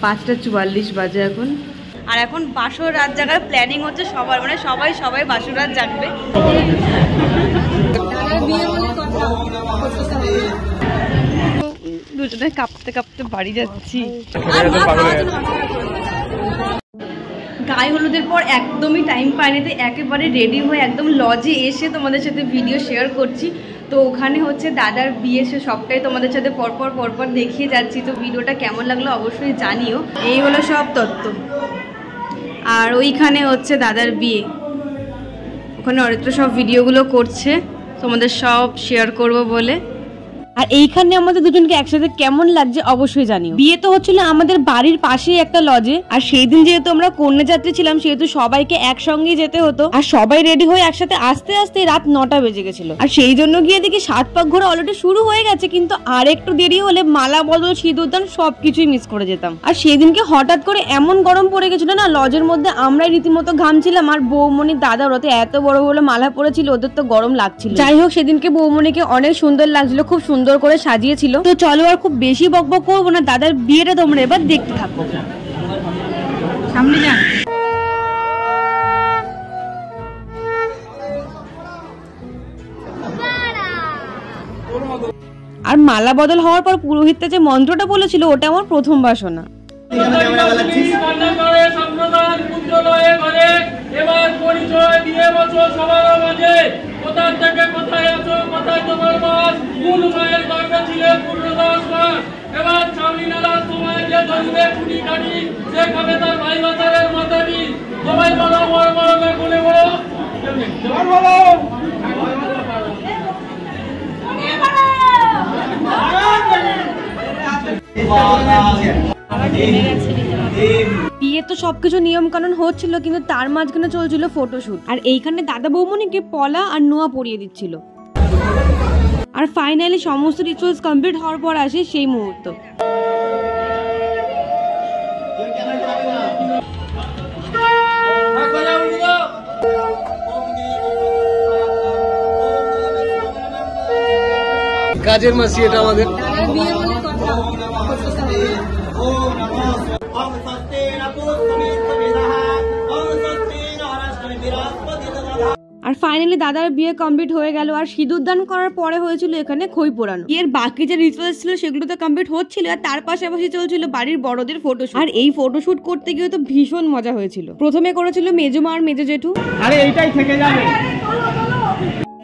5:44 বাজে এখন, আর এখন বাসর রাত জাগার প্ল্যানিং হচ্ছে সবার, মানে সবাই বাসর রাত জাগবে। দুজনে কাঁপতে কাঁপতে বাড়ি যাচ্ছি। গায়ে হলুদের পর একদমই টাইম পাইনি, তো একেবারে রেডি হয়ে একদম লজে এসে তোমাদের সাথে ভিডিও শেয়ার করছি। তো ওখানে হচ্ছে দাদার বিয়ে, সে সবটাই তোমাদের সাথে পরপর দেখিয়ে যাচ্ছি। তো ভিডিওটা কেমন লাগলো অবশ্যই জানিও। এই হলো সব তত্ত্ব, আর ওইখানে হচ্ছে দাদার বিয়ে, ওখানে অরিত্র সব ভিডিওগুলো করছে তোমাদের সব শেয়ার করব বলে। আর এইখানে আমাদের দুজনকে একসাথে কেমন লাগছে অবশ্যই জানিও। বিয়ে তো হচ্ছিল আমাদের বাড়ির পাশেই একটা লজে, আর সেই দিন যেহেতু আমরা কন্যা যাত্রী ছিলাম সেহেতু সবাইকে একসঙ্গে যেতে হতো, আর সবাই রেডি হয়ে একসাথে আস্তে আস্তে রাত 9টা বেজে গেছিল। আর সেই জন্য গিয়ে দেখি 7 পাক ঘোরা অলরেডি শুরু হয়ে গেছে, কিন্তু আর একটু দেরি হলে মালা বদল সিঁদুরদান সবকিছুই মিস করে যেতাম। আর সেই দিনকে হঠাৎ করে এমন গরম পড়ে গেছিল না, লজের মধ্যে আমরাই রীতিমতো ঘামছিলাম, আর বৌমনির দাদা ওতে এত বড় বড় মালা পরেছিল, ওদের তো গরম লাগছিল। যাই হোক, সেদিনকে বৌমনিকে অনেক সুন্দর লাগছিল, খুব সুন্দর করে সাজিয়েছিল। তো চলো আর খুব বেশি বকবক করবো না, দাদার বিয়েটা তোমরা এবার দেখতে থাকো। সামনে যান। আর মালা বদল হওয়ার পর পুরোহিতটা যে মন্ত্রটা বলেছিল ওটা আমার প্রথমবার শোনা। এবার পরিচয় দিয়ে বসো সবার মাঝে, কোথা থেকে কোথায় আছো, কোথায় তোমার বাস, কোন মায়ের গর্ভে ছিলে পূর্ণদাস মাস। এবার ছাউনি নালার সময় যে ধরবে কুটি কাটি, সে খাবে তার ভাই বাজারের মাতারি। সবাই বলো বড় বড় বেগুনে বলো, বিয়ে তো সবকিছু নিয়ম কানুন হচ্ছিল, কিন্তু তার মাঝখানে চলছিল ফটোশুট, আর এইখানে দাদা বৌমনিকে পলা আর নোয়া পরিয়ে দিচ্ছিল। আর ফাইনালি সমস্ত রিচুয়ালস কমপ্লিট হওয়ার পর আসে সেই মুহূর্ত। কাজের মাসি এটা আমাদের। আর ফাইনালি দাদার বিয়ে কমপ্লিট হয়ে গেল, আর সিঁদুরদান করার পরে হয়েছিল এখানে খই পোড়ানো। এর বাকি যে রিচুয়ালস ছিল সেগুলো তো কমপ্লিট হচ্ছিল, আর তার পাশাপাশি চলছিল বাড়ির বড়দের ফটোশুট। আর এই ফটোশুট করতে গিয়ে তো ভীষণ মজা হয়েছিল। প্রথমে করেছিল মেজমা আর মেজো জেঠু, আরে এইটাই থেকে যাবে,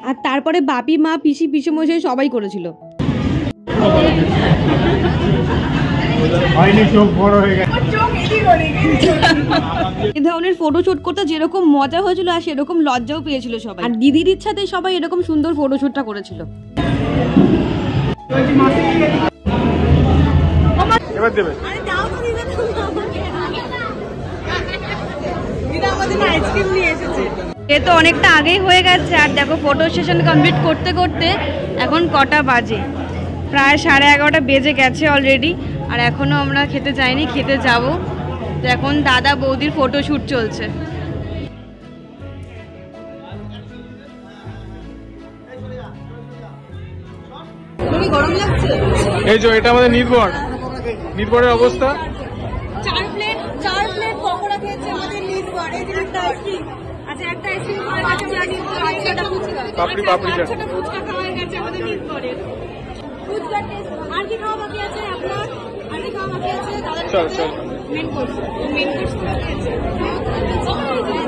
আর তারপরে বাপি মা পিসি পিসেমশাই সবাই করেছিল। এ ধরনের ফটোশুট করতে যেরকম মজা হয়েছিল আর সেরকম লজ্জাও পেয়েছিল সবাই, আর দিদির ইচ্ছাতেই সবাই এরকম সুন্দর ফটোশুটটা করেছিল। এ তো অনেকটা আগেই হয়ে গেছে, আর দেখো ফটো সেশন কমপ্লিট করতে করতে এখন কটা বাজে, প্রায় 11:30 বেজে গেছে অলরেডি। আর এখনো আমরা খেতে যাইনি, খেতে যাব। তো এখন দাদা বৌদির ফটোশুট চলছে। গরম লাগছে। এই যে এটা আমাদের নির্ভরের অবস্থা। 4 প্লেট পকোড়া খেয়েছে আমাদের নির্ভর। এই যে একটা আইসক্রিম, আচ্ছা একটা আইসক্রিম খাওয়া গেছে আমাদের নির্ভর, একটা ফুচকা, ছোট ফুচকা খাওয়া গেছে আমাদের নির্ভরের। ফুচকা টেস্ট আর কি খাওয়া বাকি আছে আপনার? আর কি খাওয়া বাকি আছে দাদা? চল মেন কোর্স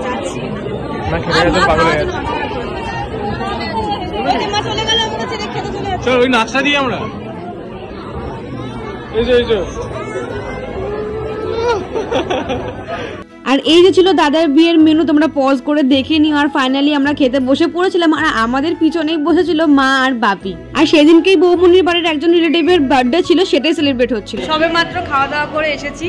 যাচ্ছি না, খেতে যেতে পাগল হয়ে গেছে। মা চলে গেল, আমার কাছে খেতে চলে যাচ্ছে। চল ওই নাস্তা দিই আমরা। এই যে আর এই যে ছিল দাদার বিয়ের মেনু, তোমরা পজ করে দেখে নিও। আর ফাইনালি আমরা খেতে বসে পড়েছিলাম, আর আমাদের পিছনেই বসেছিল মা আর বাপি। আর সেদিনকেই বৌমনির বাড়ির একজন রিলেটিভের বার্থডে ছিল, সেটাই সেলিব্রেট হচ্ছিল। সবে মাত্র খাওয়া দাওয়া করে এসেছি,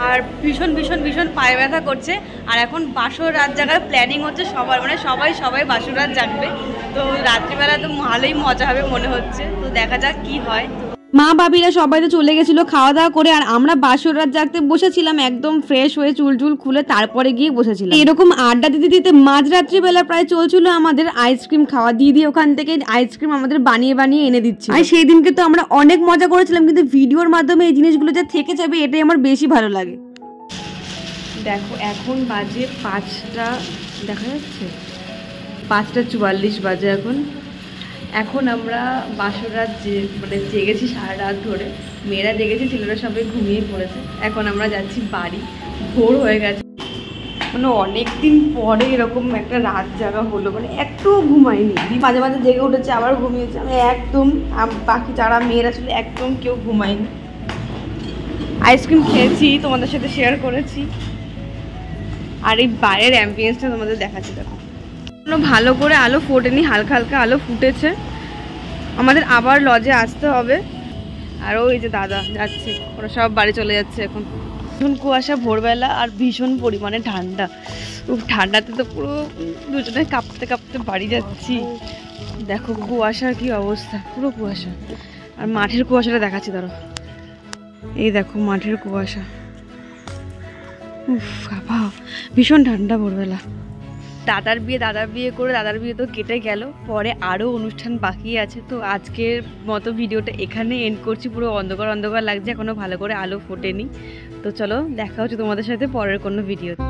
আর ভীষণ ভীষণ ভীষণ পায়ে ব্যথা করছে। আর এখন বাসর রাত জাগার প্ল্যানিং হচ্ছে সবার, মানে সবাই বাসর রাত জাগবে। তো রাত্রিবেলা তো ভালোই মজা হবে মনে হচ্ছে, তো দেখা যাক কি হয়। মা বাবিরা সবাই তো চলে গেছিলো খাওয়া দাওয়া করে, আর আমরা বাসর রাত জাগতে বসেছিলাম একদম ফ্রেশ হয়ে চুল টুল খুলে, তারপরে গিয়ে বসেছিলাম। এরকম আড্ডা দিতে দিতে মাঝরাত্রি বেলা প্রায় চলছিল আমাদের আইসক্রিম খাওয়া। দিদি ওখান থেকে আইসক্রিম আমাদের বানিয়ে বানিয়ে এনে দিচ্ছে। আর সেই দিনকে তো আমরা অনেক মজা করেছিলাম, কিন্তু ভিডিওর মাধ্যমে এই জিনিসগুলো যা থেকে যাবে এটাই আমার বেশি ভালো লাগে। দেখো এখন বাজে 5টা, দেখা যাচ্ছে 5:44 বাজে এখন আমরা বাসর রাত জেগেছি সারা রাত ধরে। মেয়েরা জেগেছে, ছেলেরা সবাই ঘুমিয়ে পড়েছে। এখন আমরা যাচ্ছি বাড়ি, ভোর হয়ে গেছে। মানে অনেকদিন পরে এরকম একটা রাত জাগা হলো, মানে একটু ঘুমাইনি। মাঝে মাঝে জেগে উঠেছে আবার ঘুমিয়েছে, আমি একদম, বাকি যারা মেয়েরা ছিল একদম কেউ ঘুমায়নি। আইসক্রিম খেয়েছি, তোমাদের সাথে শেয়ার করেছি, আর এই বাইরের অ্যাম্বিয়েন্সটা তোমাদের দেখাচ্ছি। দেখো ভালো করে আলো ফোটেনি, হালকা হালকা আলো ফুটেছে। আমাদের আবার লজে আসতে হবে। আর ওই যে দাদা যাচ্ছে, ওরা সব বাড়ি চলে যাচ্ছে। এখন ভীষণ কুয়াশা ভোরবেলা, আর ভীষণ পরিমাণে ঠান্ডা। ঠান্ডাতে তো পুরো দুজনে কাঁপতে কাঁপতে বাড়ি যাচ্ছি। দেখো কুয়াশার কি অবস্থা, পুরো কুয়াশা। আর মাঠের কুয়াশাটা দেখাচ্ছি, ধরো এই দেখো মাঠের কুয়াশা। উফ বাবা, ভীষণ ঠান্ডা ভোরবেলা। দাদার বিয়ে করে দাদার বিয়ে তো কেটে গেল, পরে আরও অনুষ্ঠান বাকি আছে। তো আজকের মতো ভিডিওটা এখানে এন্ড করছি। পুরো অন্ধকার অন্ধকার লাগছে, এখনও ভালো করে আলো ফোটেনি। তো চলো দেখা হচ্ছে তোমাদের সাথে পরের কোনো ভিডিওতে।